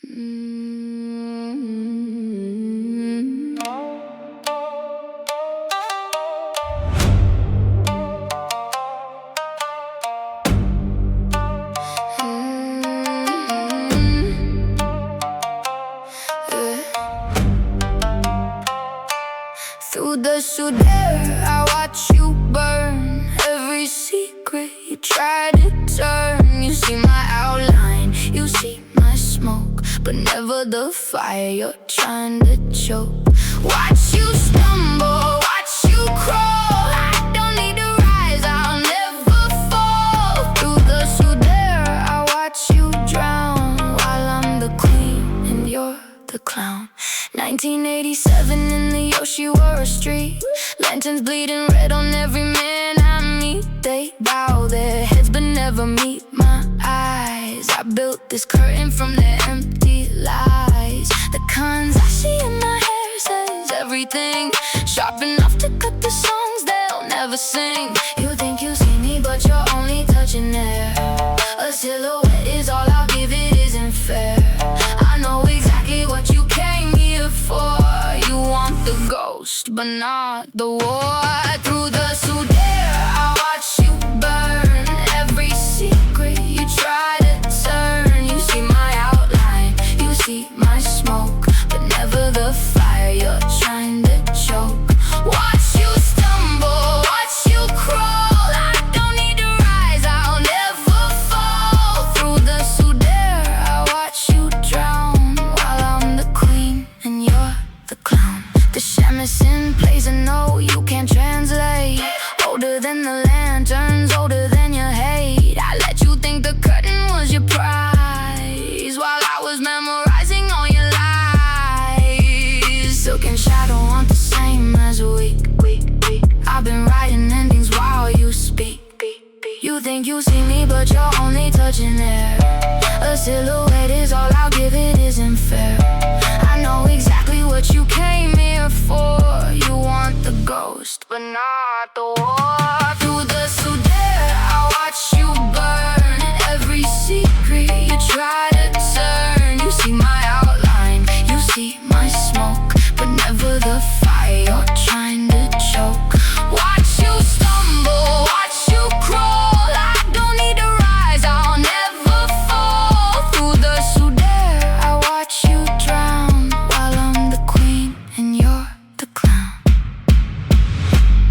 Through the Sudare, I watch you burn. Every secret you try to turn. You see my outline, you see my smoke, but never the fire you're trying to choke. Watch you stumble, watch you crawl. I don't need to rise, I'll never fall. Through the Sudare, I watch you drown, while I'm the queen and you're the clown. 1987 in the Yoshiwara street. Lanterns bleeding red on every man I meet. They bow their heads but never meet my eyes. I built this curtain from their empty lies. The Kanzashi in my hair says everything, sharp enough to cut the songs they'll never sing. You think you see me but you're only touching air. A silhouette is all I'll give, it isn't fair. I know exactly what you came here for. You want the ghost but not the war. Through the Sudare, I watch you burn. Every secret you try to turn. You see my outline, you see my smoke, but never the fire you're trying to choke. Watch you stumble, watch you crawl. I don't need to rise, I'll never fall. Through the Sudare, I watch you drown, while I'm the queen and you're the clown. The shamisen plays a note you can't translate. Older than the lanterns, older than your hate. I let you think the curtain was your prize, while I was memorizing all your lies. Silk and shadow aren't the same as weak. I've been writing endings while you speak. You think you see me but you're only touching air. A silhouette is all I'll give, it isn't fair. I know exactly what you came here for. You want the ghost but not the war. Through the Sudare, I watch you burn. Every secret you try to turn. You see my outline, you see my smoke, but never the fire you're trying to choke. Watch you stumble, watch you crawl. I don't need to rise, I'll never fall. Through the Sudare, I watch you drown, while I'm the queen and you're the clown.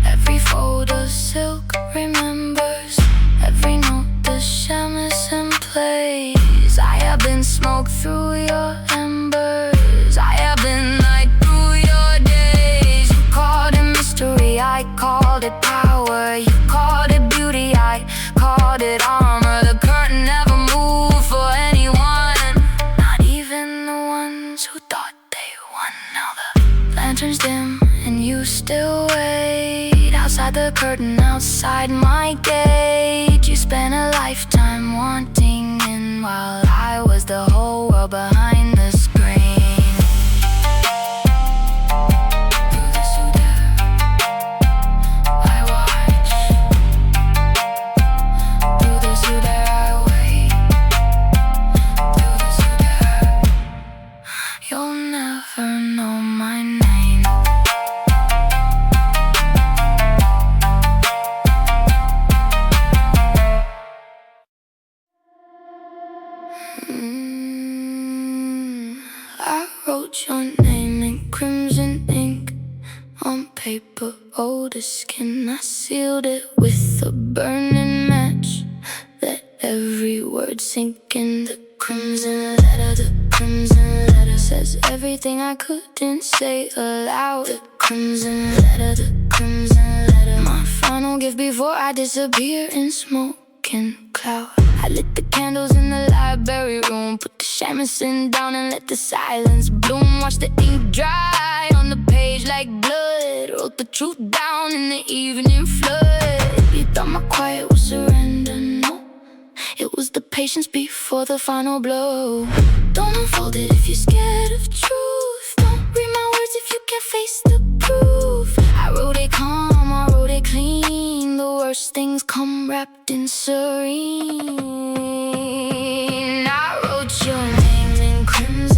Every fold of silk remembers every note the shamisen plays. I have been smoke through your embers. I have been light through your days. You called it mystery, I called it power. You called it beauty, I called it armor. The curtain never moved for anyone, not even the ones who thought they won. Now the lanterns dim and you still wait outside the curtain, outside my gate. You spent a lifetime wanting in, while I was the whole world behind the screen. Through the Sudare, I watch. Through the Sudare, I wait. Through the Sudare, you'll never know my name. I wrote your name in crimson ink on paper, older skin. I sealed it with a burning match. Let every word sink in. The crimson letter says everything I couldn't say aloud. The crimson letter, my final gift before I disappear in smoke and cloud. I lit the candles in the library room, put the shamisen down and let the silence bloom. Watch the ink dry on the page like blood. Wrote the truth down in the evening flood. You thought my quiet was surrender, no. It was the patience before the final blow. Don't unfold it if you're scared of truth. Don't read my words if you can't face the proof. I wrote it calm, I wrote it clean. The worst things come wrapped in serene. I wrote your name in crimson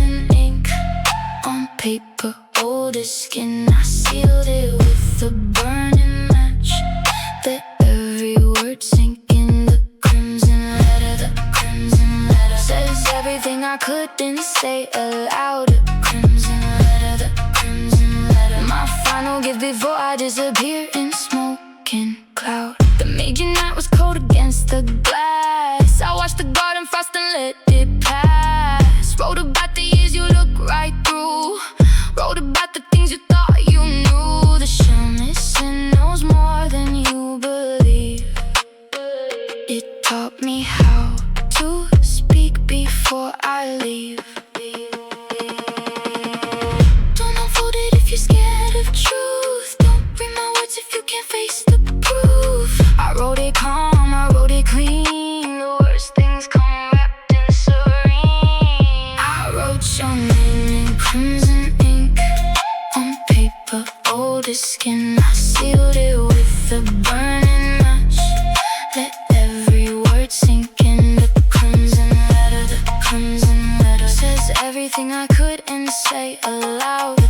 paper, old as skin. I sealed it with a burning match. Let every word sink in. The crimson letter says everything I couldn't say aloud. The crimson letter, my final gift before I disappear in smoking cloud. The Meiji-era was cold against the glass. I watched the garden frost and let it pass. Wrote about the years you look right through. Wrote about the things you thought you knew. The shamisen knows more than you believe. It taught me how to speak before I leave. Don't unfold it if you're scared of truth. Don't read my words if you can't face the proof. I wrote it calm, I wrote it clean. The worst things come wrapped in serene. I wrote your name in crimson ink on paper, old as skin. I sealed it with a burning match. Let every word sink in. The crimson letter says everything I couldn't say aloud. The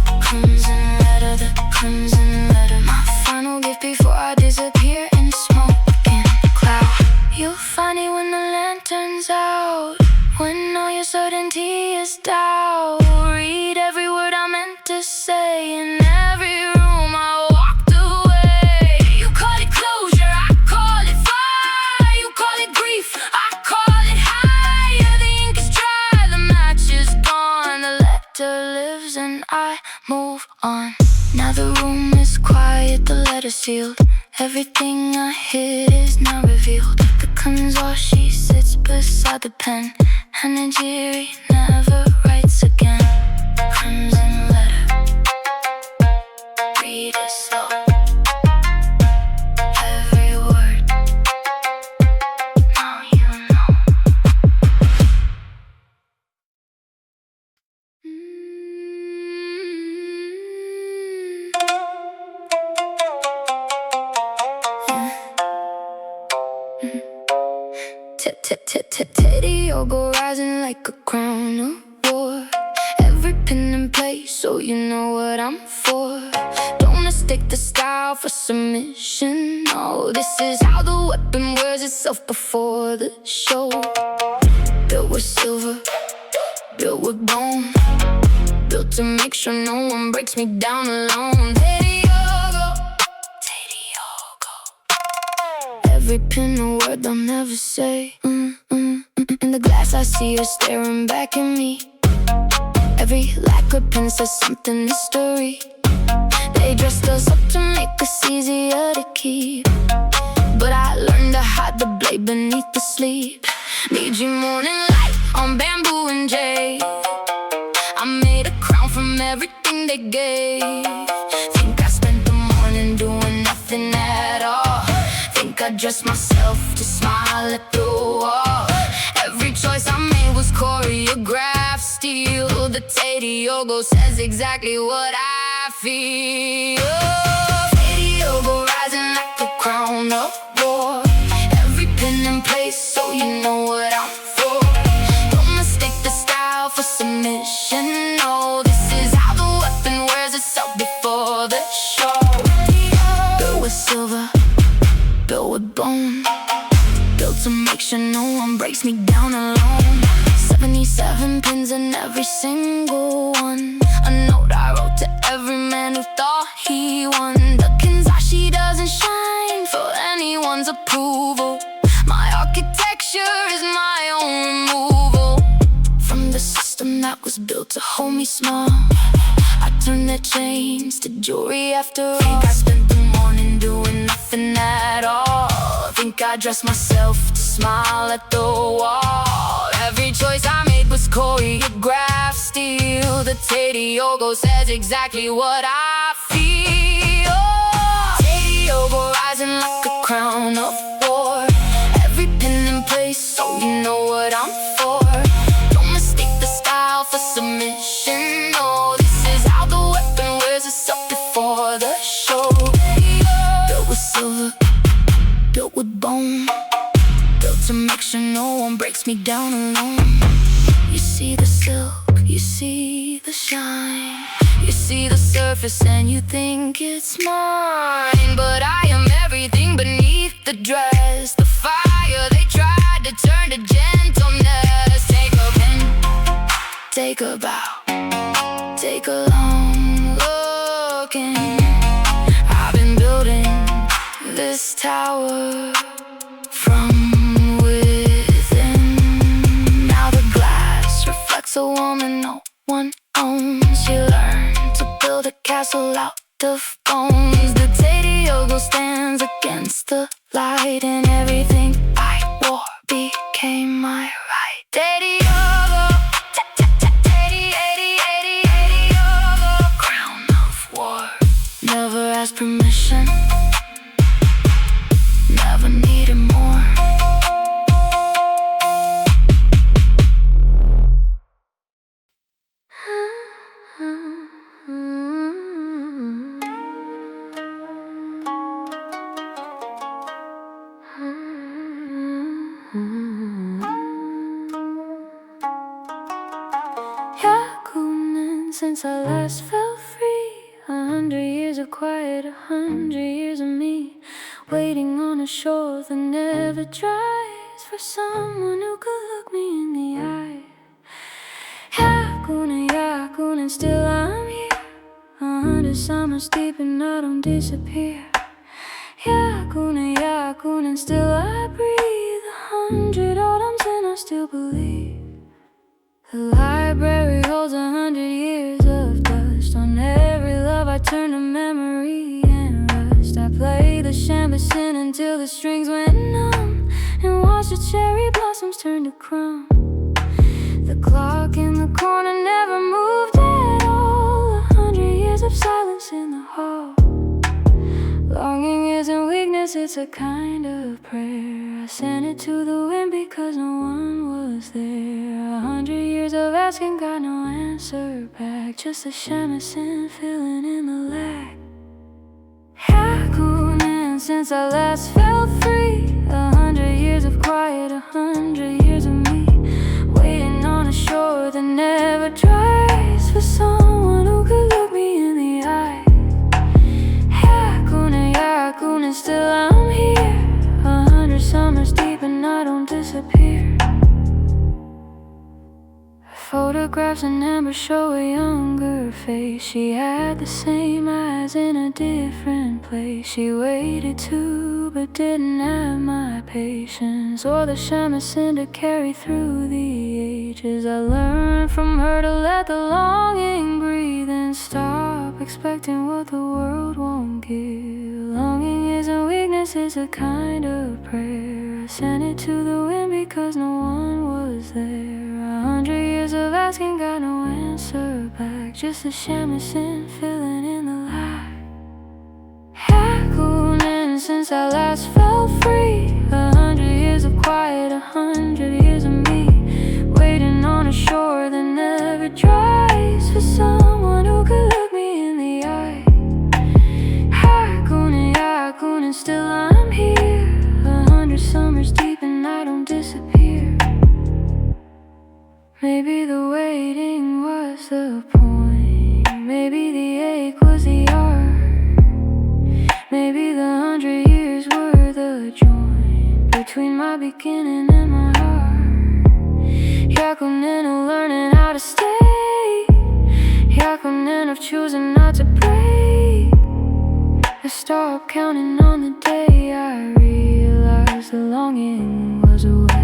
crimson letter, my final gift before I disappear in smoking cloud. You'll find it when the lantern's out, when all your certainty is doubt. Read every word I meant to say. In every room I walked away. You call it closure, I call it fire. You call it grief, I call it higher. The ink is dry, the match is gone. The letter lives and I move on. Now the room is quiet, the letter sealed. Everything I hid is now revealed. The Kanzashi sits beside the pen. HANAGIRI never writes again. Crimson letter, read it slow. Every word, now you know. Tatehyogo rising like a crown of war. Every pin in place, so you know what I'm for. Don't mistake the style for submission. No, this is how the weapon wears itself before the show. Built with silver, built with bone, built to make sure no one breaks me down alone. Every pin a word I'll never say. In the glass I see her staring back at me. Every lacquer pin says something mystery. They dressed us up to make us easier to keep, but I learned to hide the blade beneath the sleeve. Meiji morning light on bamboo and jade. I made a crown from everything they gave. Think I spent the morning doing nothing at all. Think I dressed myself to smile at the wall. Every choice I made was choreographed. Steel, the Tatehyogo says exactly what I feel. Tatehyogo rising like a crown of war. Every pin in place, so you know what I'm for. Don't mistake the style for submission. No, this is how the weapon wears itself before the show. Built with silver, built with bone, built to make sure no one breaks me down alone. 77 pins in every single one. A note I wrote to every man who thought he won. The Kanzashi doesn't shine for anyone's approval. My architecture is my own removal from the system that was built to hold me small. I turned their chains to jewelry after all. Think I spent the morning doing nothing at all. Think I dressed myself to smile at the wall. Every choice I made was choreographed. Steel, the Tatehyogo says exactly what I feel. Tatehyogo rising like a crown of war. Every pin in place, so you know what I'm for. Don't mistake the style for submission. No, this is how the weapon wears itself before the show. Built with silver, built with bone, built to make sure no one breaks me down alone. You see the silk, you see the shine. You see the surface and you think it's mine, but I am everything beneath the dress. The fire they tried to turn to gentleness. Take a pen, take a bow, take a long look in. I've been building this tower from within. Now the glass reflects a woman no one owns. She learned to build a castle out of bones. The Tatehyogo stands against the light, and everything I wore became my right. Tatehyogo, Tatehyogo, crown of war. Never ask permission, never needed more. Hyaku-nen, since I last felt free. 100 years of quiet, 100 years of me, waiting on a shore that never dries, for someone who could look me in the eye. Hyaku-nen, Hyaku-nen, still I'm here. 100 summers deep and I don't disappear. Hyaku-nen, Hyaku-nen, still I breathe. 100 autumns and I still believe. The library holds 100 years of dust. On every love I turn to memory and rust. I play the shamisen until the strings went numb, and watch the cherry blossoms turn to crumb. The clock in the corner never moved at all. 100 years of silence in the hall. Longing isn't weakness, it's a kind of prayer. I sent it to the wind because no one was there. 100 years of asking, got no answer back. Just a shamisen filling in the lag. Hyaku-nen, since I last felt free. 100 years of quiet, 100 years of me, waiting on a shore that never dries, for someone who could look me in the eye. Hyaku-nen, Hyaku-nen, still I'm here. 100 summers deep and I don't disappear. Photographs in amber show a younger face. She had the same eyes in a different place. She waited too, but didn't have my patience, or the shamisen to carry through the ages. I learned from her to let the longing breathe and stop expecting what the world won't give. Longing isn't weakness, it's a kind of prayer. I sent it to the wind because no one was there. 100 years of asking, got no answer back. Just a shamisen filling in the light. Hyaku-nen, since I last felt free. 100 years of quiet, 100 years of me, waiting on a shore that never dries, for someone who could look me in the eye. Hyaku-nen, Hyaku-nen, still I'm here. 100 summers deep and I don't disappear. Maybe the waiting was the point. Maybe the ache was the art. Maybe the 100 years were the joint between my beginning and my heart. Hyaku-nen of learning how to stay. Hyaku-nen of choosing not to break. I stopped counting on the day I realized the longing was away.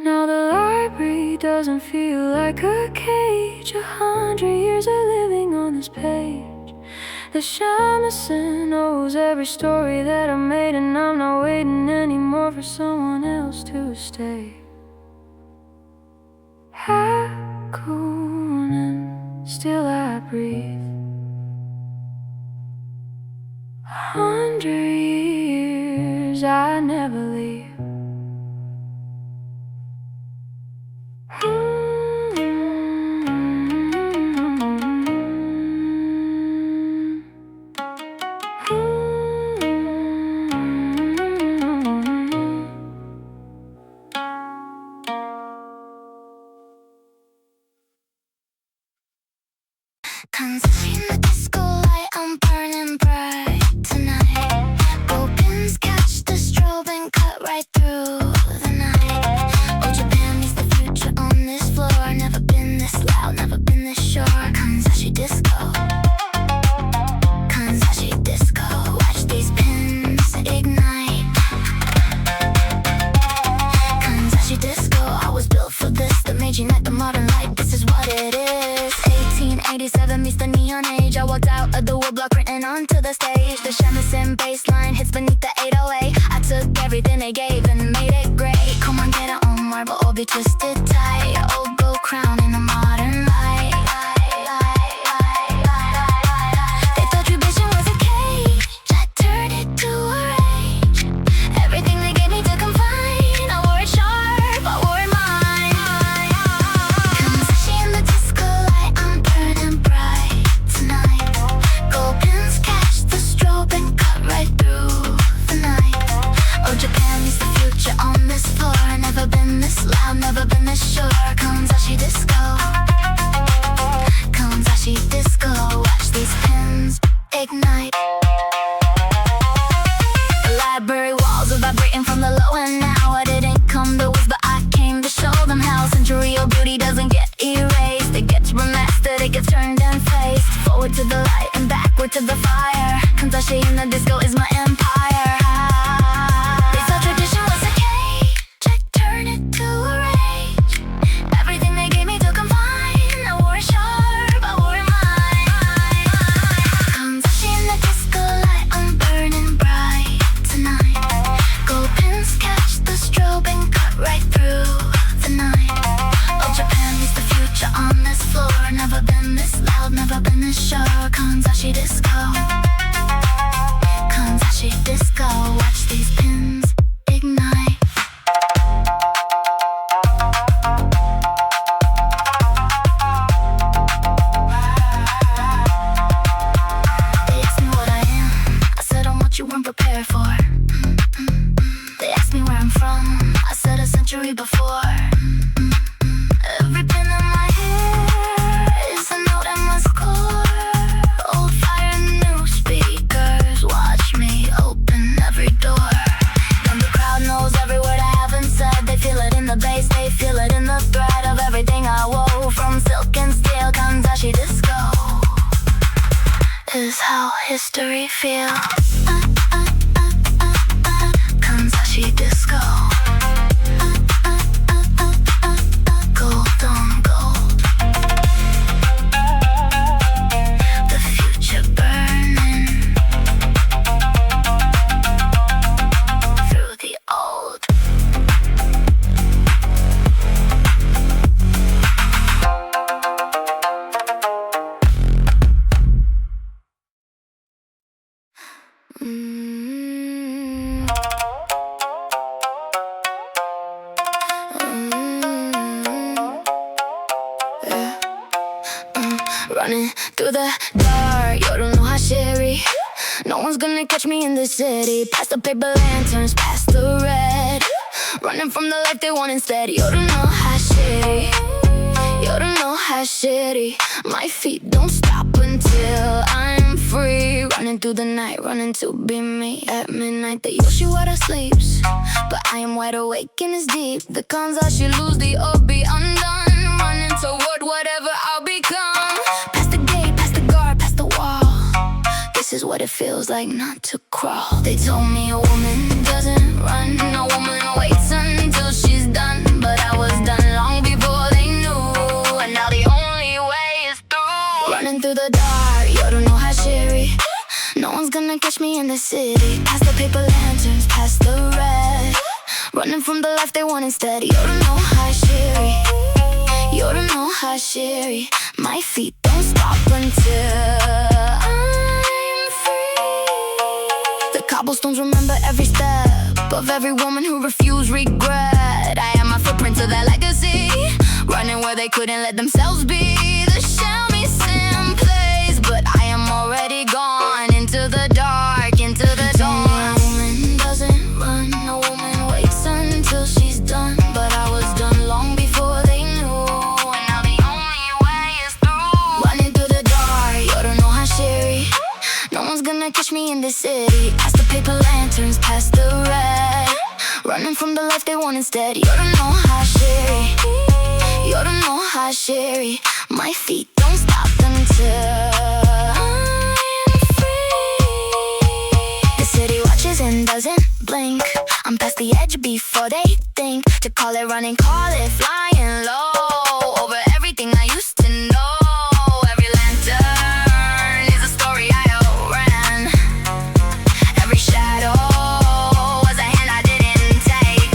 Now the library doesn't feel like a cage. 100 years of living on this page. The shamisen knows every story that I made, and I'm not waiting anymore for someone else to stay. Hyaku-nen, still I breathe. 100 years I never leave. Kanzashi in the disco light, I'm burning bright tonight. Go pins, catch the strobe and cut right through the night. Oh, Japan is the future on this floor. Never been this loud, never been this sure. Kanzashi Disco, Kanzashi Disco. Watch these pins ignite. Kanzashi Disco, I was built for this. The Meiji night, the modern light, this is what it is. 1887 meets the neon age. I walked out of the woodblock written onto the stage. The shamisen bass line hits beneath the 808. I took everything they gave and made it great. Come on, get it on marble, all be twisted tight. Old gold crown in a modern light. They thought tradition was a cage, I turned it to a rage. Everything they gave me to confine, I wore it sharp, I wore it mine. Kanzashi in the disco light, I'm burning bright tonight. Gold pins catch the strobe and cut right through the night. Oh, Japan is the future on this floor. Never been this loud, never been this sure. Kanzashi Disco, Kanzashi Disco. Watch these pins ignite. The library walls are vibrating from the low, and now I didn't come to waste, but I came to show them how century old beauty doesn't get erased. It gets remastered, it gets turned and faced. Forward to the light and backward to the fire. Kanzashi in the disco is my empire. They thought tradition was a cage, I turned it to a rage. Everything they gave me to confine, I wore it sharp, I wore it mine. Kanzashi in the disco light, I'm burning bright tonight. Gold pins catch the strobe and cut right through the night. Oh, Japan is the future on this floor. Never been this loud, never been this sure. Kanzashi Disco, Kanzashi Disco. Watch these pins ignite. They asked me what I am, I said I'm what you weren't prepared for. They asked me where I'm from, I said a century before. Every pin in my hair is a note I must score. Old fire, new speakers, watch me open every door. And the crowd knows every word I haven't said. They feel it in the bass, they feel it in the thread of everything I wove. From silk and steel, Kanzashi Disco is how history feels. Kanzashi Disco, gold on gold. The future burning through the old. Running through the dark, Yoru no Hashiri. No one's gonna catch me in the city. Past the paper lanterns, past the red. Running from the life they want instead. Yoru no Hashiri, Yoru no Hashiri. My feet don't stop until I'm free. Running through the night, running to be me. At midnight the Yoshiwara sleeps, but I am wide awake and it's deep. The Kanzashi lose, the obi undone. Running toward whatever I'll become. Past the gate, past the guard, past the wall. This is what it feels like not to crawl. They told me a woman doesn't run, a woman waits until she's done. But I was done long before they knew, and now the only way is through. Running through the dark, Yoru no Hashiri. No one's gonna catch me in the city. Past the paper lanterns, past the red. Running from the life they want instead. Yoru no Hashiri, Yoru no Hashiri. My feet don't stop until I'm free. The cobblestones remember every step of every woman who refused regret. I am my footprint to that legacy. Running where they couldn't let themselves be. The shamisen plays, but I am already gone. Into the dark, into the dawn. A woman doesn't run, a woman waits until she's done. But I was done long before they knew, and now the only way is through. Running through the dark, the city, as the paper lanterns past the red, running from the life they want instead. Yoru no Hashiri, Yoru no Hashiri. My feet don't stop until I'm free. The city watches and doesn't blink. I'm past the edge before they think to call it running, call it flying low over everything I used to know. Every lantern is a story I overran. Every shadow was a hand I didn't take.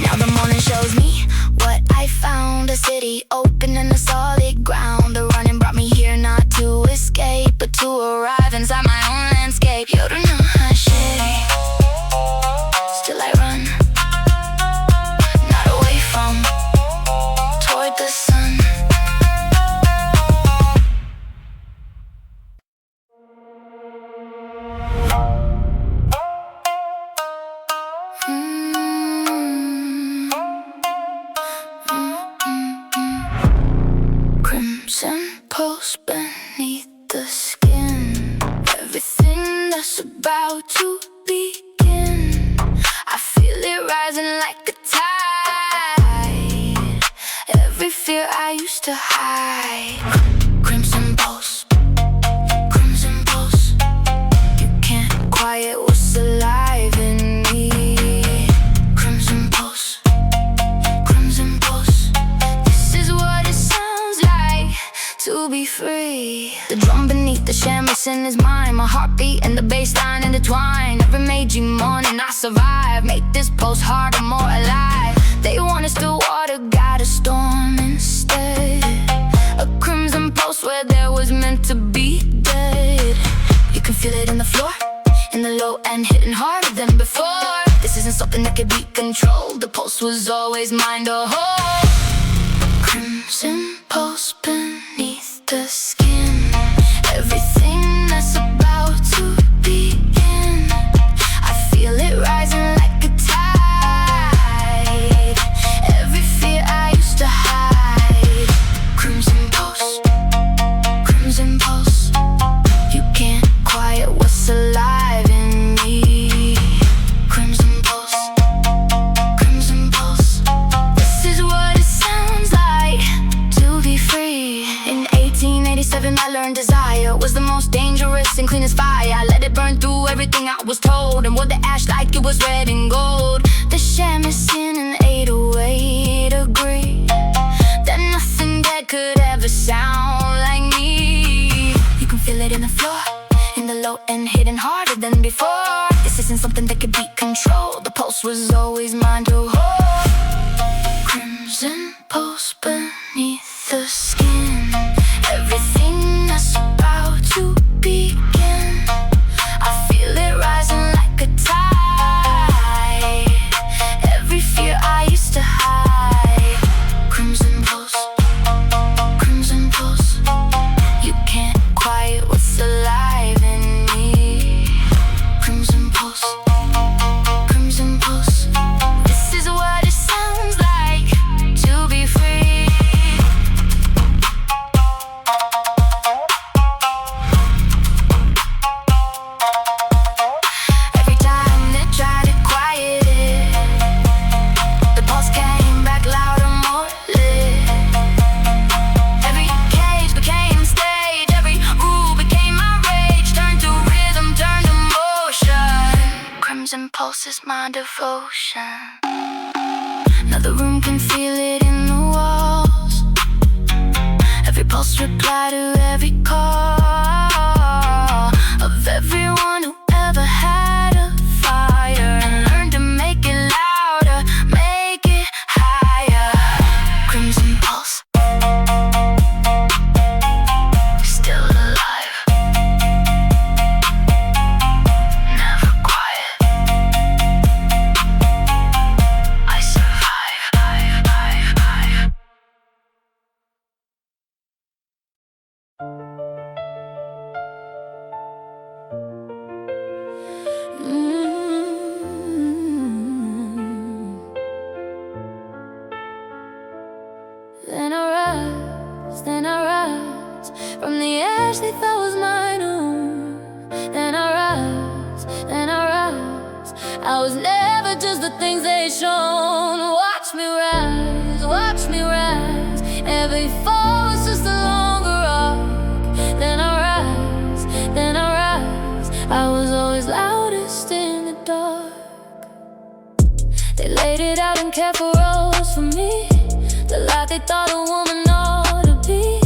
Now the morning shows me what I found. A city open and a solid ground. The running brought me here not to escape, but to arrive inside my own landscape. Yoru no Hashiri, still I run, not away from, toward the sun. Crimson pulse beneath the skin. Everything that's about to begin. I feel it rising like a tide. Every fear I used to hide. Crimson pulse, crimson pulse. You can't quiet what's alive in me. Crimson pulse, crimson pulse. This is what it sounds like to be free. The drum beneath the shamisen is mine. My heartbeat and the bass line intertwine. Every Meiji morning I survive. Make this pulse harder, more alive. They want us to water, got a storm instead. A crimson pulse where there was meant to be dead. You can feel it in the floor, in the low and hitting harder than before. This isn't something that could be controlled. The pulse was always mine to hold. Crimson pulse beneath the skin. Everything that's about to begin. I feel it rising like a tide. Every fear I used to hide. Crimson pulse, crimson pulse. You can't quiet what's alive in me. Crimson pulse, crimson pulse. This is what it sounds like to be free. In 1887 I learned desire was the most dangerous and clean as fire. I let it burn through everything I was told, and wore the ash like it was red and gold. The shamisen and 808 agree that nothing dead could ever sound like me. You can feel it in the floor, in the low and hitting harder than before. This isn't something that could be controlled. The pulse was always mine to hold. Crimson pulse beneath the skin. Everything that's about to begin. I feel it rising like a tide. Every fear I used to hide. Crimson pulse, crimson pulse. You can't quiet what's alive in me. Crimson pulse, crimson pulse. This is what it sounds like to be free. Every time they tried to quiet it, the pulse came back louder, more lit. Every cage became stage, every rule became my rage. Turned to rhythm, turned to motion. Crimson pulse is my devotion. Now the room can feel it in the walls. Every pulse reply to every call of everyone who ever had a fire and learned to make it louder, make it higher. Crimson pulse, still alive, never quiet. I survive. Then I rise from the ash they thought was mine. Then I rise. I was never just the things they shown. Watch me rise, watch me rise. Every fall was just a longer arc. Then I rise, then I rise. I was always loudest in the dark. They laid it out in careful rows for me, the life they thought a woman ought to be.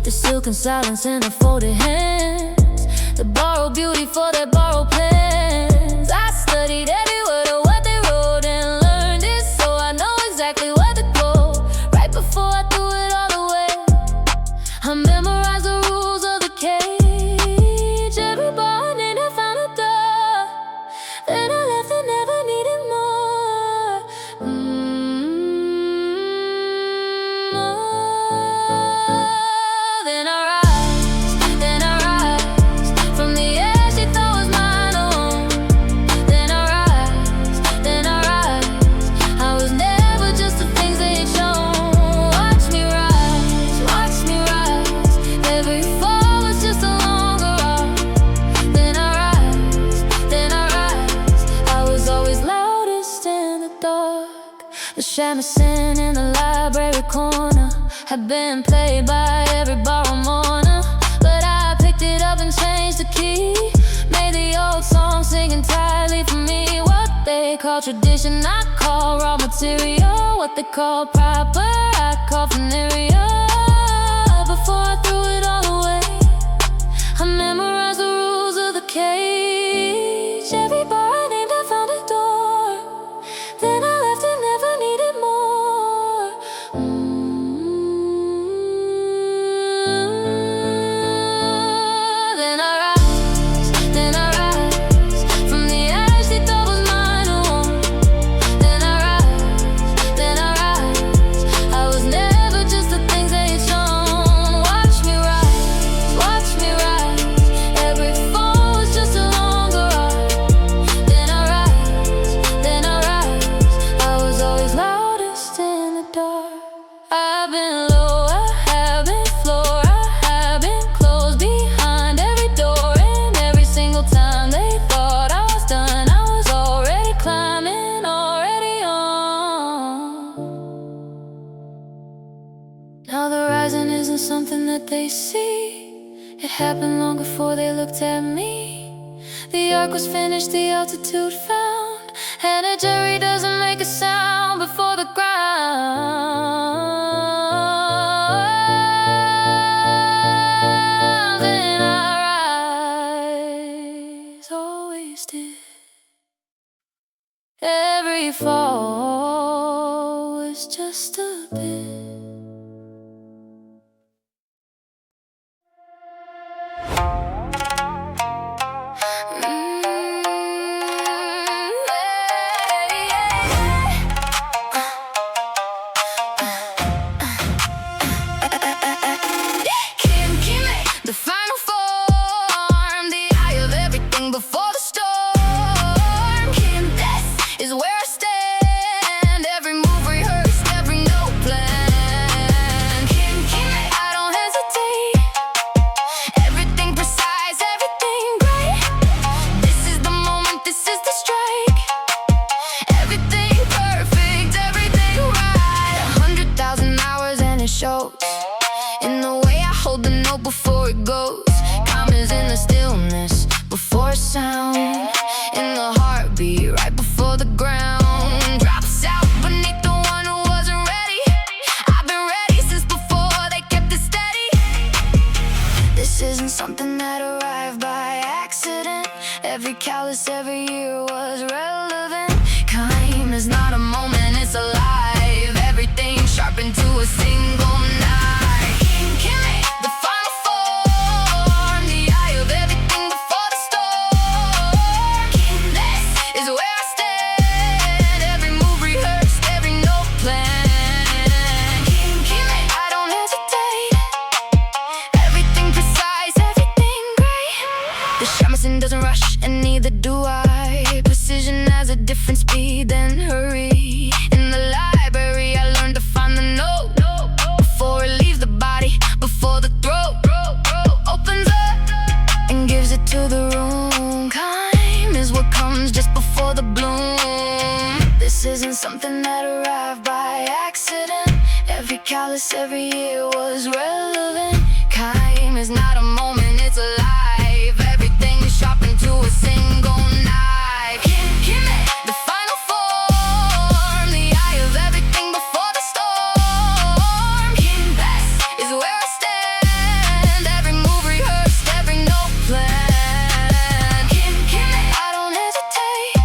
The silken silence in the folded hands, the borrowed beauty for their borrowed plans. I studied every word of what they wrote and learned it, so I know exactly where to go. Right before I threw it all away, I memorized the rules of the cage. Every bar named I found a door. Then I left and never needed more. Then I rise from the edge they thought was mine. Oh, then I rise. I was never just the things they'd shown. Watch me rise, watch me rise. Every fall was just a longer arc. Then I rise. I was always loudest in the dark. The shamisen in the library corner had been played by every borrow mourner, but I picked it up and changed the key. Made the old song sing entirely for me. What they call tradition, I call raw material. What they call proper, I call venereal. Before I threw it all away, I memorized the rules of the cage. Every bar I named, I found a door. Then I left and never needed more. Then I rise from the edge they thought was mine. Oh, then I rise. I was never just the things they'd shown. Watch me rise. Every fall was just a longer arc. Then I rise. I was always loudest in the dark. I've been low, I have been floor, I have been closed behind every door. And every single time they thought I was done, I was already climbing, already on. Now the rising isn't something that they see. It happened long before they looked at me. The arc was finished, the altitude found. HANAGIRI doesn't make a sound before the ground. Then I rise, always did. Every fall was just a bit. Kime, the final form, the eye of everything before the storm. Kime, this is where I stand. Every move rehearsed, every note planned. Kime, I don't hesitate. Everything precise, everything great. This is the moment, this is the strike. Everything perfect, everything right. 100,000 hours and it shows in the way I hold the note before it goes. Calm is in the stillness before sound, in the heartbeat right before the ground drops out beneath the one who wasn't ready. I've been ready since before they kept it steady. This isn't something that arrived by accident. Every callus, every year was relevant. Kime is not a moment, it's alive. Everything sharpened to a single knife. Kime, the final form, the eye of everything before the storm. This is where I stand. Every move rehearsed, every note planned. Kime, I don't hesitate. Everything precise, everything great. The shamisen doesn't rush, and neither do I. Precision as Every callus, every year was relevant. Kime is not a moment, it's alive. Everything is sharp into a single knife. Kime, the final form, the eye of everything before the storm. Kime is where I stand. Every move rehearsed, every note planned. Kime, I don't hesitate.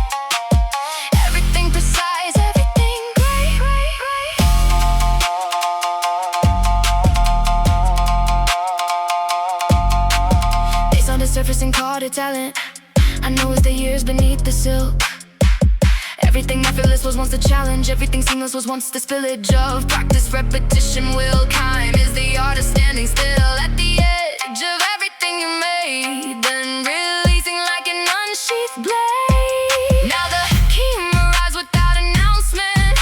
Everything precise, everything great. They saw the surface and called it talent. I know it's the years beneath the silk. Everything effortless was once the challenge. Everything seamless was once the spillage of practice, repetition, will. Time is the art of standing still at the edge of everything you made, then releasing like an unsheathed blade. Now the king arrives without announcement.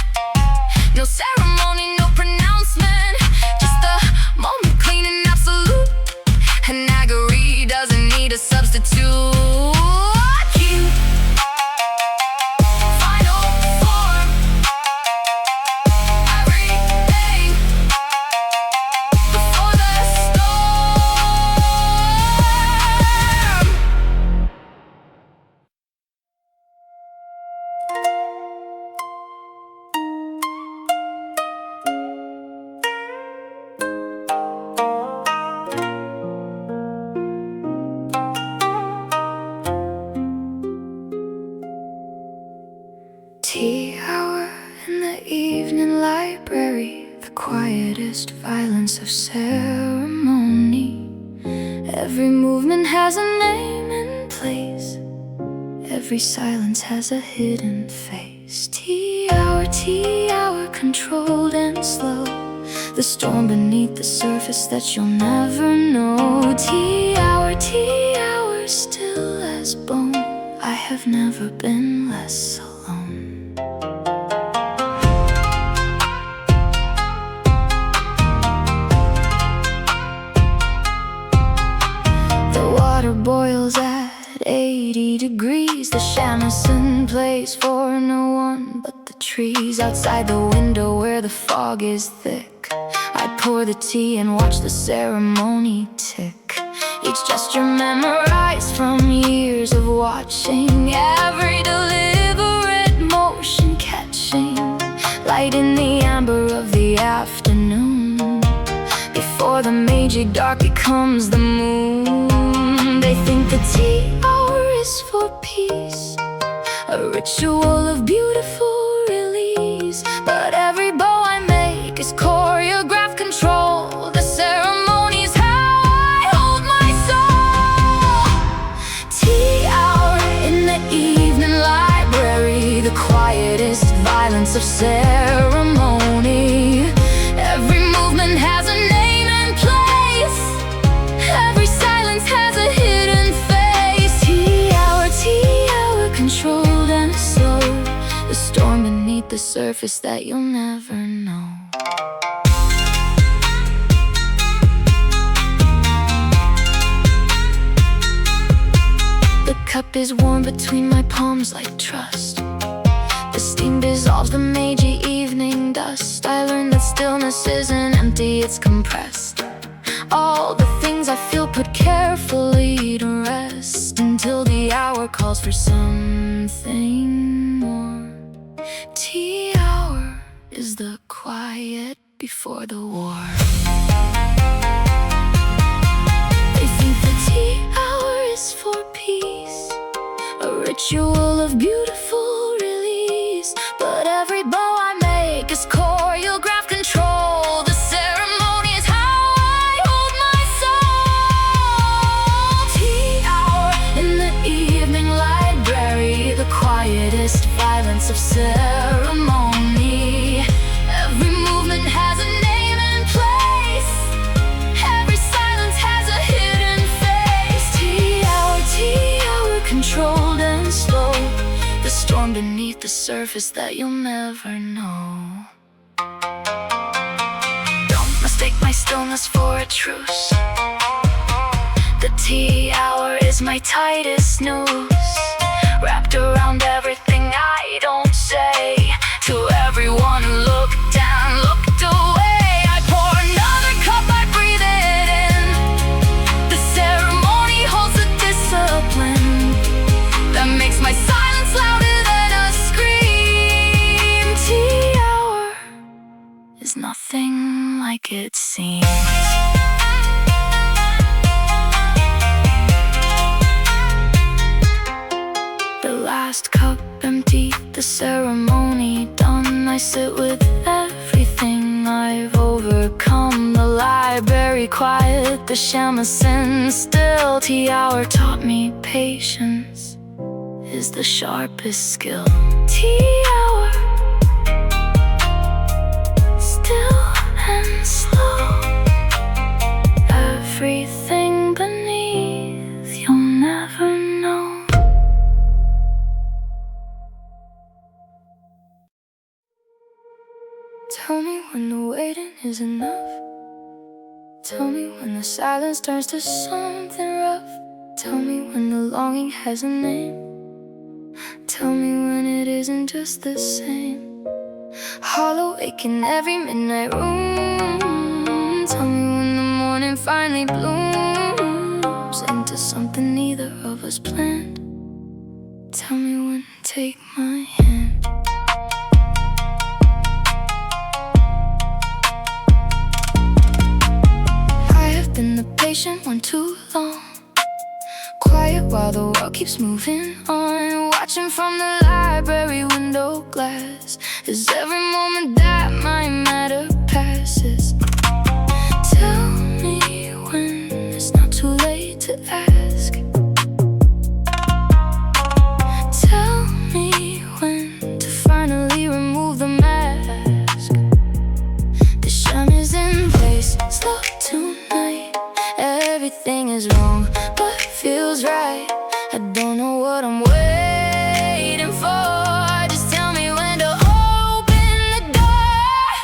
No ceremony, no pronouncement. Just the moment, clean and absolute. HANAGIRI doesn't need a substitute. Final form, everything before the storm. Tea hour in the evening library, the quietest violence of ceremony. Every movement has a name and place. Every silence has a hidden face. Tea hour, controlled and slow. The storm beneath the surface that you'll never know. Tea hour, still as bone. I have never been less alone. The water boils at 80 degrees. The shamisen plays for no one but the trees. Outside the window where the fog is thick, I pour the tea and watch the ceremony tick. Each gesture memorized from years of watching. Every deliberate motion catching light in the amber of the afternoon. Before the Meiji dark becomes the moon. They think the tea hour is for peace, a ritual of beautiful release. But every bow I make is choreographed control. The ceremony's how I hold my soul. Tea hour in the evening library, the quietest violence of ceremony. Every movement has a name and place. Every silence has a hidden face. Tea hour, controlled and slow. The storm beneath the surface that you'll never know. The cup is warm between my palms like trust. The steam dissolves the Meiji evening dust. I learned that stillness isn't empty, it's compressed. All the things I feel put carefully to rest, until the hour calls for something more. Tea hour is the quiet before the war. They think the tea hour is for peace, a ritual of beautiful release. But every bow I make is choreographed control. The ceremony is how I hold my soul. Tea hour in the evening library, the quietest violence of ceremony. Every movement has a name and place. Every silence has a hidden face. Tea hour, controlled and slow. The storm beneath the surface that you'll never know. Don't mistake my stillness for a truce. The tea hour is my tightest noose, wrapped around everything I don't say. To everyone who looked down, looked away. everything like it seems. The last cup empty, the ceremony done. I sit with everything I've overcome. The library quiet, the shamisen still. Tea hour taught me patience is the sharpest skill. Tea hour, still and slow. Everything beneath, you'll never know. Tell me when the waiting is enough. Tell me when the silence turns to something rough. Tell me when the longing has a name. Tell me when it isn't just the same. Hollow ache in every midnight room. Tell me when the morning finally blooms into something neither of us planned. Tell me when, take my hand. I have been the patient one too long. Quiet while the world keeps moving on. Watching from the library window glass as every moment that might matter passes. Tell me when it's not too late to ask. Tell me when to finally remove the mask. The sham is in place, slow tonight. Everything is wrong but feels right. I don't know what I'm waiting for. Just tell me when to open the door.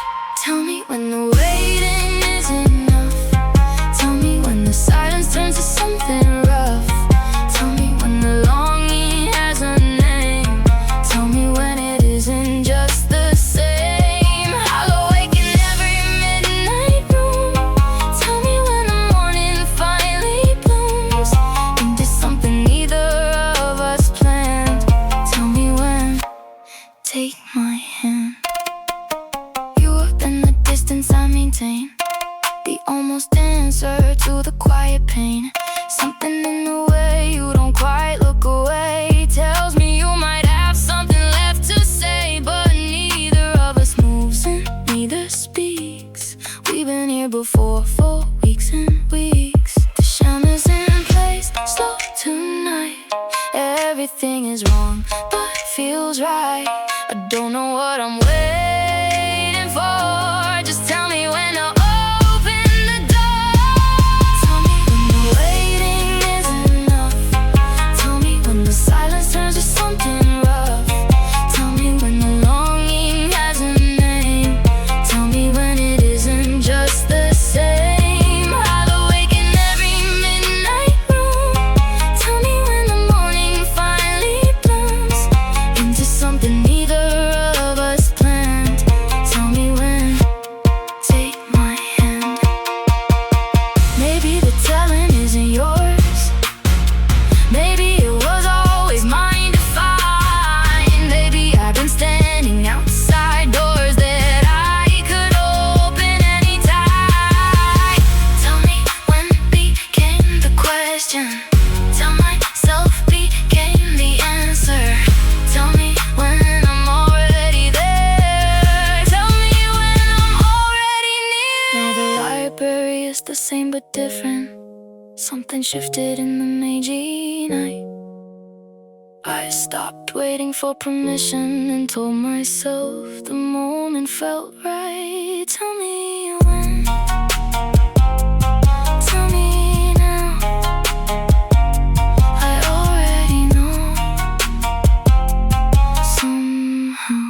Tell me when the waiting is enough. Tell me when the silence turns to something rough. Tell me when the longing has a name. Tell me when it isn't just the same. I'll awake in every midnight room. Tell me when the morning finally blooms into something neither of us planned. Tell me when, take my hand. You have been the distance I maintain, the almost answer to the quiet pain. Something in the way you don't quite look away tells me you might have something left to say, but neither of us moves and neither speaks. We've been here before for weeks and weeks. The sham is in place, slow tonight. Everything is wrong but feels right. I don't know what I'm waiting for. Just tell me when to open the door. Tell me when the waiting is enough. Tell me when the silence turns to something rough. Tell me when the longing has a name. Tell me when it isn't just the same. I'll awake in every midnight room. Tell me when the morning finally blooms into something neither of us planned. Tell me when, take my hand. Maybe the telling isn't yours. Maybe it was always mine to find. Maybe I've been standing outside doors that I could open anytime. Tell me when became the question. Tell myself became the answer. Tell me when I'm already there. Tell me when I'm already near. Now the library is the same but different. Something shifted in the Meiji night. I stopped waiting for permission and told myself the moment felt right. Tell me when. Tell me now. I already know. Somehow.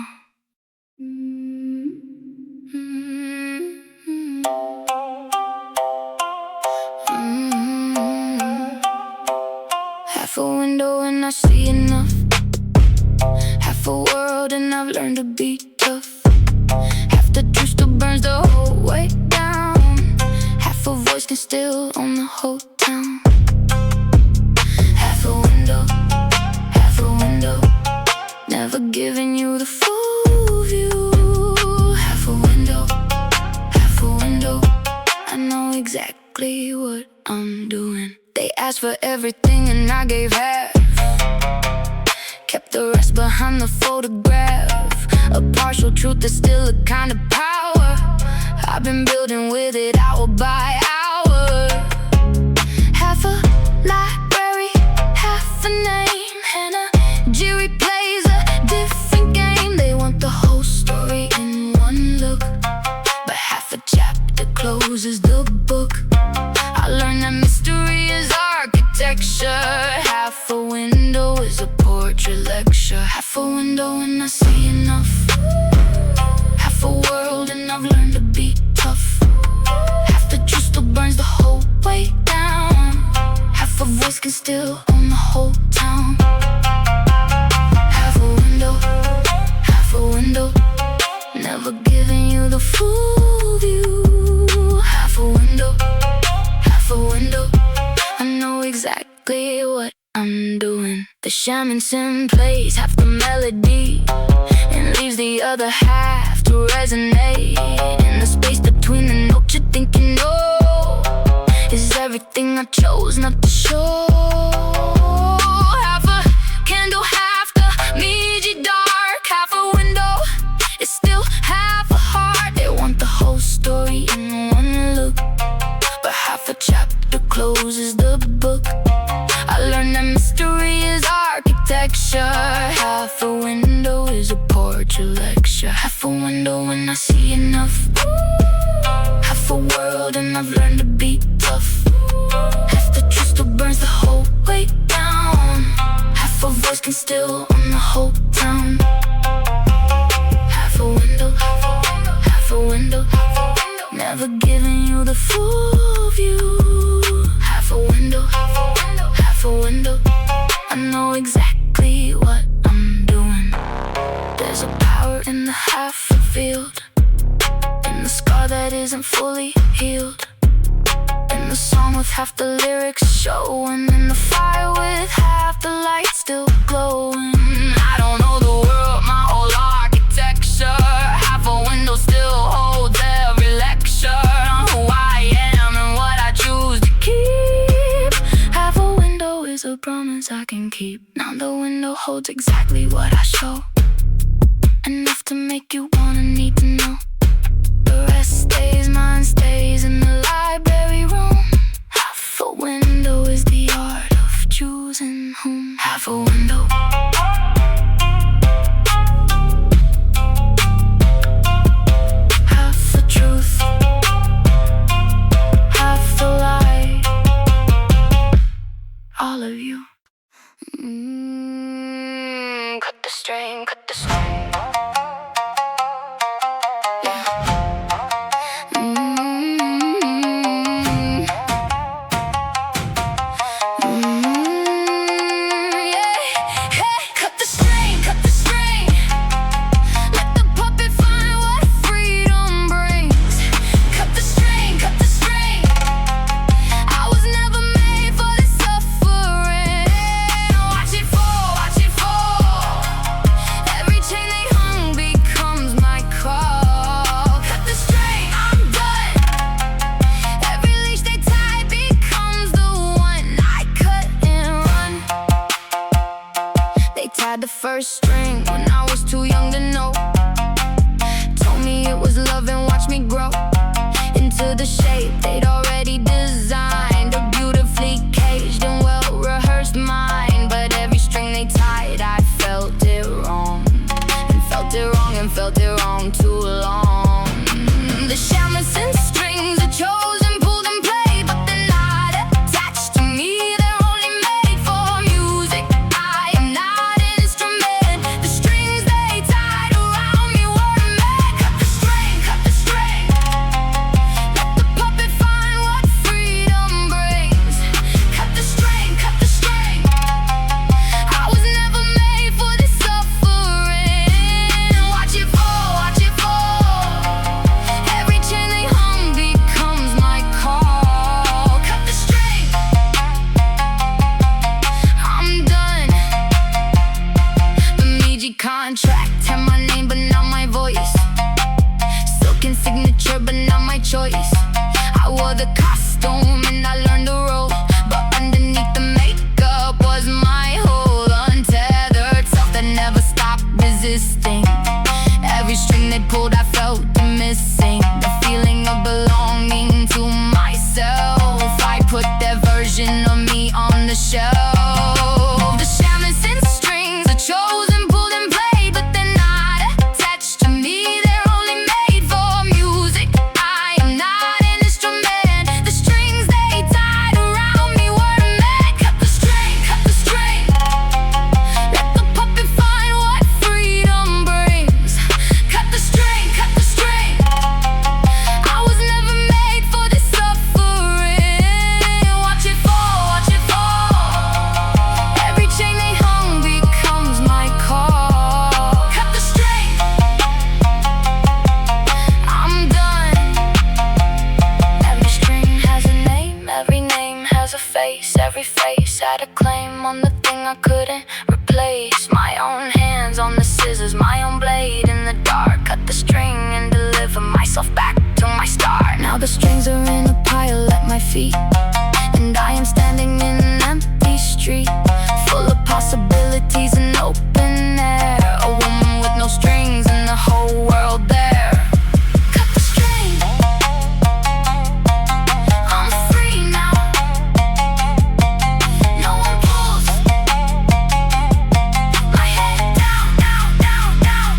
Half a window and I see enough. Half a world and I've learned to be tough. Half the truth still burns the whole way down. Half a voice can still own the whole town. Half a window, half a window. Never giving you the full view. Half a window, exactly what I'm doing. They asked for everything and I gave half. Kept the rest behind the photograph. A partial truth is still a kind of power. I've been building with it hour by hour. Half a library, half a name. HANAGIRI plays a different game. They want the whole story in one look, but half a chapter closes the book. I learned that mystery is architecture. Half a window is a portrait lecture. Half a window and I see enough. Half a world and I've learned to be tough. Half the truth still burns the whole way down. Half a voice can still own the whole town. Half a window, half a window, never giving you the full view. Half a window, half a window, I know exactly what I'm doing. The shamisen plays half the melody and leaves the other half to resonate. In the space between the notes you're thinking, oh, is everything I chose not to show. Half a candle, half the Meiji dark. Half a window, it's still half a heart. They want the whole story in one look, but half a chapter closes the book. I learned that mystery is architecture. Half a window is a portrait lecture. Half a window and I see enough. Half a world and I've learned to be tough. Half the truth still burns the whole way down. Half a voice can still own the whole town. Half a window, half a window, never giving you the full view. Half a window, half a window, I know exactly what I'm doing. There's a power in the half revealed, in the scar that isn't fully healed, in the song with half the lyrics showing, in the fire with half the light still glowing. I don't know the world, my whole architecture. Half a window still holds every lecture on who I am and what I choose to keep. Half a window is a promise I can keep. Now the window holds exactly what I show, enough to make you wanna need to know. The rest stays, mine stays in the library room. Half a window is the art of choosing whom. Half a window, half the truth, half the light. All of you. Cut the string, cut the string. The first string when I was too young to know. Told me it was love and watched me grow into the shape they'd already designed. A beautifully caged and well-rehearsed mind. But every string they tied, I felt it wrong. And felt it wrong and felt it wrong too long. The shamisen strings are chosen, pulled and played, but they're not attached to me. They're only made for music. I am not an instrument. The strings they tied around me were made. Cut the string, cut the string. Let the puppet find a claim on the thing I couldn't replace. My own hands on the scissors, my own blade in the dark. Cut the string and deliver myself back to my start. Now the strings are in a pile at my feet, and I am standing in an empty street, full of possibilities and open air. A woman with no strings and the whole world there. Cut the string, I'm free now. No one pulls my head down, down, down, down.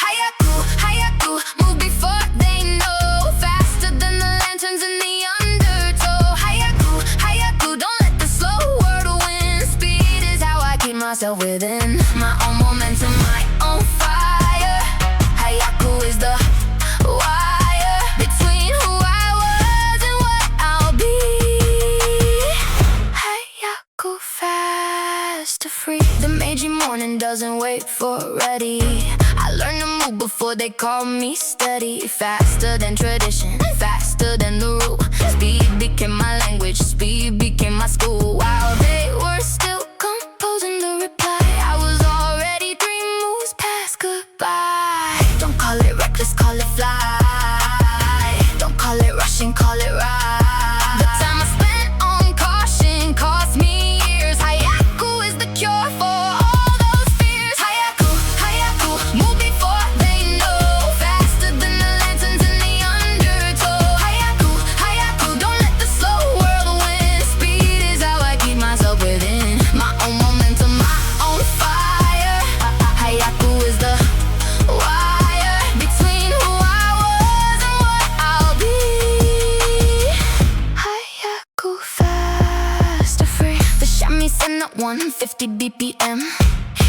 Hayaku, Hayaku, move before they know. Faster than the lanterns in the undertow. Hayaku, Hayaku, don't let the slow world win. Speed is how I keep myself within my own momentum, my own fire. Hayaku is the wire between who I was and what I'll be. Hayaku, fast to free. The Meiji morning doesn't wait for ready. I learned to move before they call me steady. Faster than tradition, faster than the rule. Speed became my language, speed became my school. While they were still composing the reply, I was already 3 moves past goodbye. Don't call it reckless, call it fly. Don't call it rushing, call it right. The time I spent on caution cost me years. Hayaku is the cure for all those fears. Hayaku, Hayaku, move before they know. Faster than the lanterns in the undertow. Hayaku, Hayaku, don't let the slow world win. Speed is how I keep myself within my own momentum, my own fire. Hayaku is the wire between who I was and what I'll be. Hayaku, fast or free. The shamisen at 150 BPM.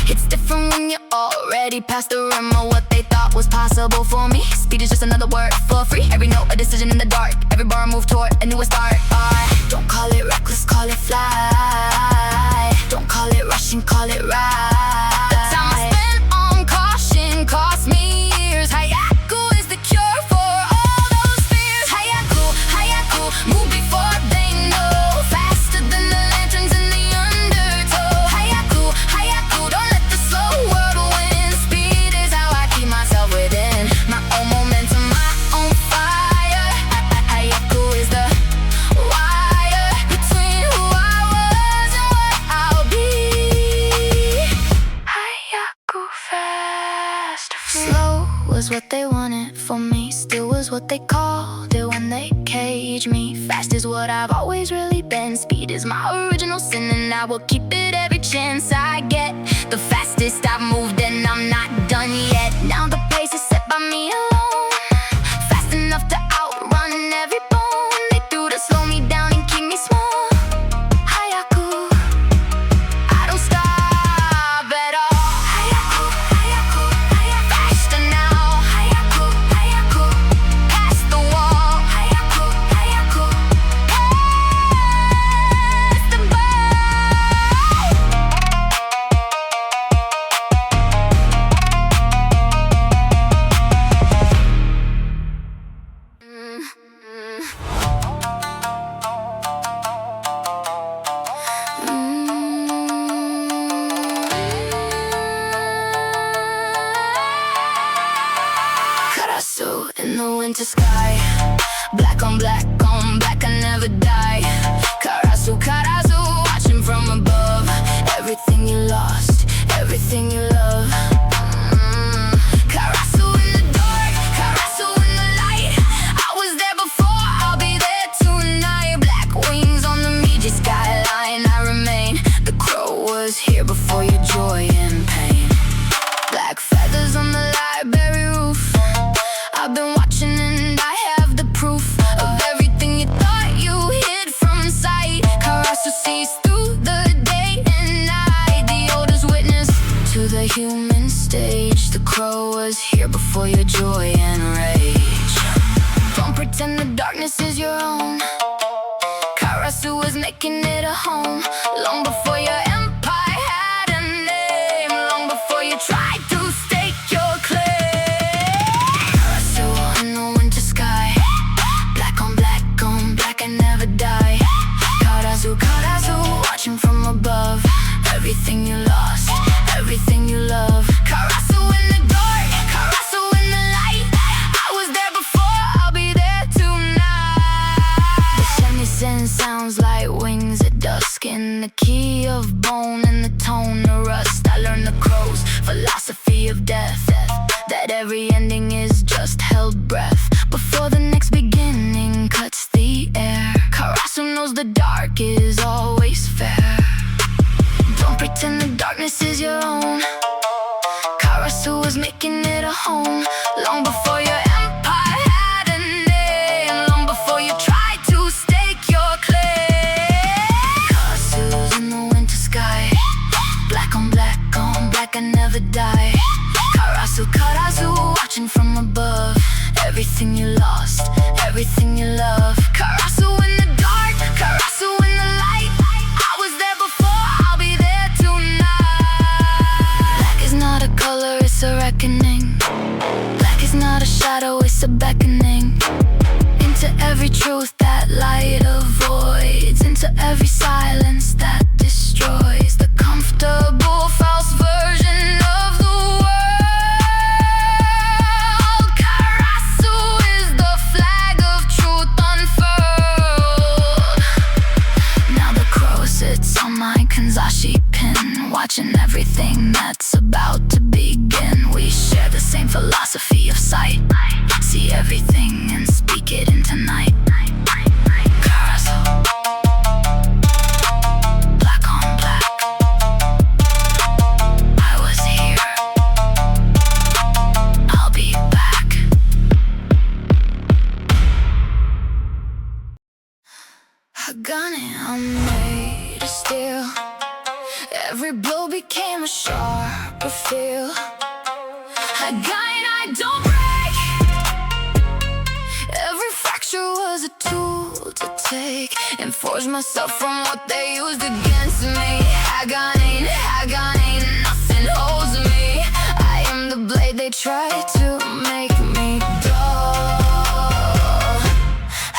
It's different when you're already past the rim of what they thought was possible for me. Speed is just another word for free. Every note a decision in the dark. Every bar I move toward a new start. Don't call it reckless, call it fly. Don't call it rushing, call it right. The time I spent on caution cost me years. Hayaku is the cure for all those fears. Hayaku, Hayaku, move before they know. Faster than the lanterns in the undertow. Hayaku, Hayaku, don't let the slow world win. Speed is how I keep myself within my own momentum, my own fire. Hayaku is the wire between who I was and what I'll be. Hayaku, fast or free. Slow was what they wanted for me. Still was what they called it when they caged me. Fast is what I've always really been. Speed is my original sin, and I will keep it every chance I get. The fastest I've moved, and I'm not done yet. Now the pace is set by me alone. Fast enough to outrun every bone. They threw to slow me down and keep me small. Hayaku, I don't stop at all. Hayaku, Hayaku, Hayaku, faster now. Hayaku, Hayaku, past the wall. Hayaku, Hayaku, past the bar. Karasu in the winter sky. Black on black on black, I never die. Karasu, Karasu, watching from above. Everything you lost, everything you love. Karasu in the dark, Karasu in the light. I was there before, I'll be there tonight. Black wings on the Meiji skyline, I remain. The crow was here before your joy and pain. Black feathers on the library roof. I've been watching and I have the proof of everything you thought you hid from sight. Karasu sees through the day and night. The oldest witness to the human stage. The crow was here before your joy and rage. Don't pretend the darkness is your own. Karasu was making it a home. Long before your empire had a name, long before you tried to stake your claim. Karasu in the winter sky, black on black on black, I never die. Karasu, Karasu, watching from above. Everything you lost, everything you love. Karasu in the dark, Karasu in the light. I was there before, I'll be there tonight. The shamisen sounds like wings at dusk, in the key of bone and the tone of rust. I learned the crow's philosophy of death, that every ending is just held breath before the next beginning cuts the air. Karasu knows the dark is always fair. Don't pretend the darkness is your own. Karasu was making it a home. Long before your empire had a name, long before you tried to stake your claim. Karasu's in the winter sky, black on black on black, I never die. Karasu, Karasu, watching from above. Everything you lost, everything you love. Karasu in the dark, Karasu in the light. I was there before, I'll be there tonight. Black is not a color, it's a reckoning. Black is not a shadow, it's a beckoning. Into every truth that light avoids, into every silence that destroys the comfortable false version of the world. Karasu is the flag of truth unfurled. Now the crow sits on my Kanzashi pin, watching everything that's about to begin. We share the same philosophy of sight, see everything and speak it into night. Karasu, black on black, I was here, I'll be back. Hagane, I'm made of steel. Every blow became a sharper feel. Hagane, I don't break. Every fracture was a tool to take and forge myself from what they used against me. Hagane, Hagane, nothing holds me. I am the blade they tried to make me dull.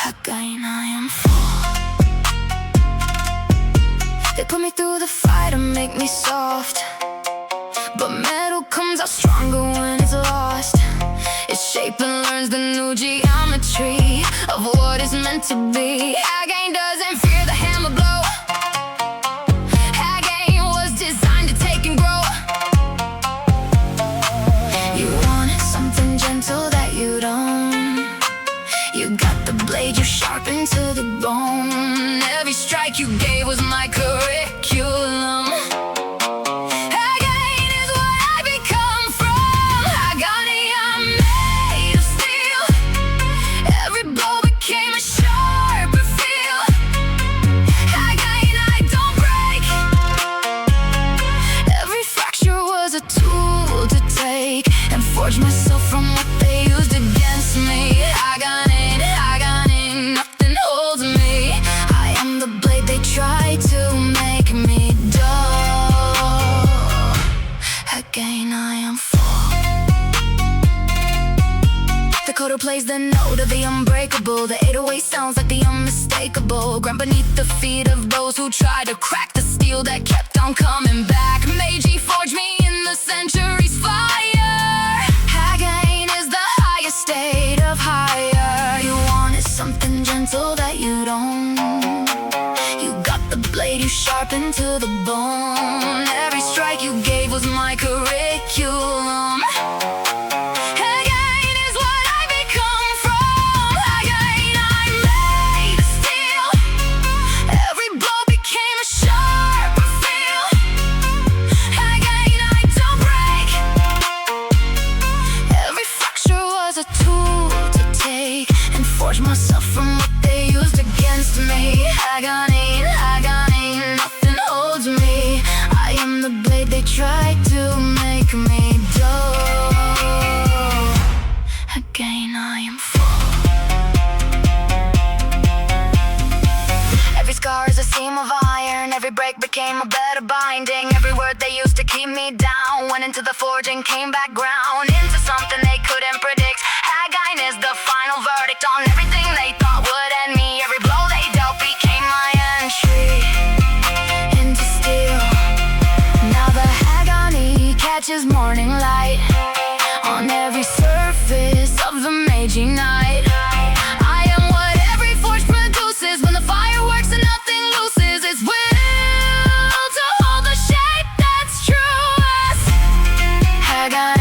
Hagane, I am full. They put me through the fire to make me soft, but metal comes out stronger when it's lost. Its shape and learns the new geometry of what is meant to be. Hagane doesn't fear the hammer blow. Hagane was designed to take and grow. You wanted something gentle that you don't. You got the blade you sharpen to the bone. Every strike you gave was my curriculum. Hagane is what I become from. Hagane, I'm made of steel. Every blow became a sharper feel. Hagane, I don't break. Every fracture was a tool to take and forge myself from what they used against me. Hagane, Hagane, nothing holds me. I am the blade they tried to make me dull. Again, I am full. The coder plays the note of the unbreakable. The 808 sounds like the unmistakable. Ground beneath the feet of those who tried to crack the steel that kept on coming back. Meiji forged me in the century's fire. Hagane is the highest state of higher. You wanted something gentle that you don't. You got the blade you sharpened to the bone. Every strike you gave was my curriculum. Hagane is what I become from. Hagane, I'm made of steel. Every blow became a sharper feel. Hagane, I don't break. Every fracture was a tool to take and forge myself from what they used against me. Hagane, Hagane, nothing holds me. I am the blade they tried to make me dull. Again, I am full. Every break became a better binding. Every word they used to keep me down went into the forge and came back ground into something they couldn't predict. Hagane is the final verdict on everything they thought would end me. Every blow they dealt became my entry into steel. Now the Hagane catches morning light on every surface of the Meiji night. I am what every forge produces when the fireworks and nothing loses its will to hold the shape that's truest. Hagane.